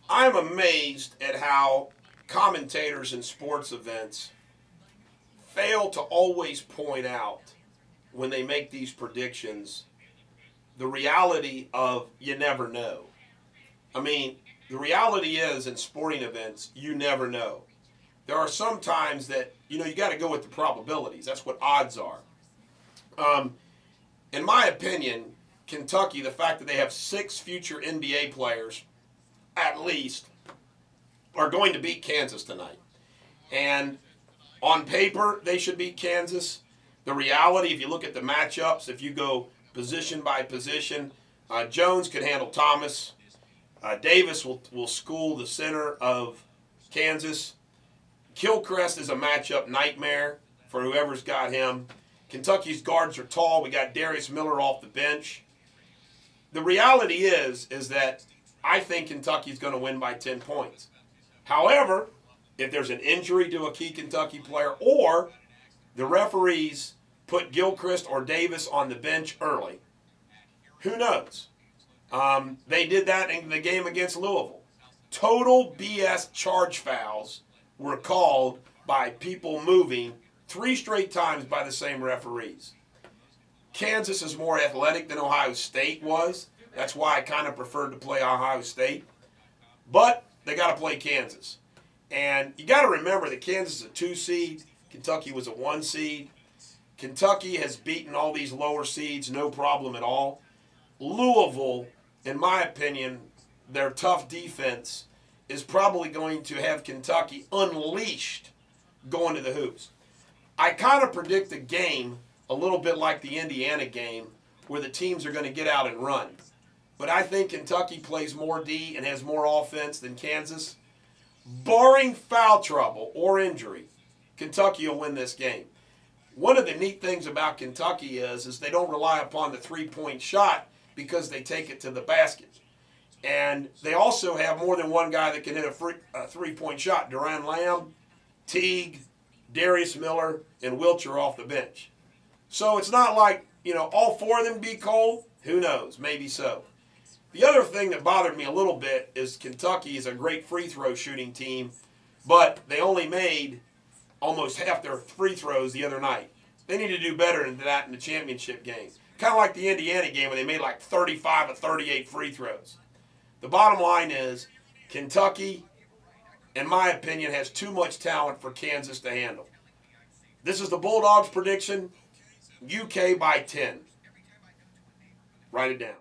I'm amazed at how commentators in sports events fail to always point out when they make these predictions the reality of you never know. I mean, the reality is in sporting events, you never know. There are some times that, you got to go with the probabilities. That's what odds are. In my opinion, Kentucky, the fact that they have 6 future NBA players, at least, are going to beat Kansas tonight. And on paper, they should beat Kansas. The reality, if you look at the matchups, if you go position by position, Jones can handle Thomas. Davis will school the center of Kansas. Gilchrist is a matchup nightmare for whoever's got him. Kentucky's guards are tall. We got Darius Miller off the bench. The reality is that I think Kentucky's going to win by 10 points. However, if there's an injury to a key Kentucky player or the referees put Gilchrist or Davis on the bench early, who knows? They did that in the game against Louisville. Total BS charge fouls were called by people moving 3 straight times by the same referees. Kansas is more athletic than Ohio State was. That's why I kind of preferred to play Ohio State. But they got to play Kansas. And you got to remember that Kansas is a 2 seed. Kentucky was a 1 seed. Kentucky has beaten all these lower seeds, no problem at all. Louisville, in my opinion, their tough defense is probably going to have Kentucky unleashed going to the hoops. I kind of predict a game a little bit like the Indiana game where the teams are going to get out and run. But I think Kentucky plays more D and has more offense than Kansas. Barring foul trouble or injury, Kentucky will win this game. One of the neat things about Kentucky is they don't rely upon the three-point shot because they take it to the basket. And they also have more than one guy that can hit a three-point shot. Duran Lamb, Teague, Darius Miller, and Wiltshire off the bench. So it's not like, all 4 of them be cold. Who knows? Maybe so. The other thing that bothered me a little bit is Kentucky is a great free throw shooting team, but they only made almost half their free throws the other night. They need to do better than that in the championship game. Kind of like the Indiana game where they made like 35 of 38 free throws. The bottom line is Kentucky, in my opinion, has too much talent for Kansas to handle. This is the Bulldogs prediction, UK by 10. Write it down.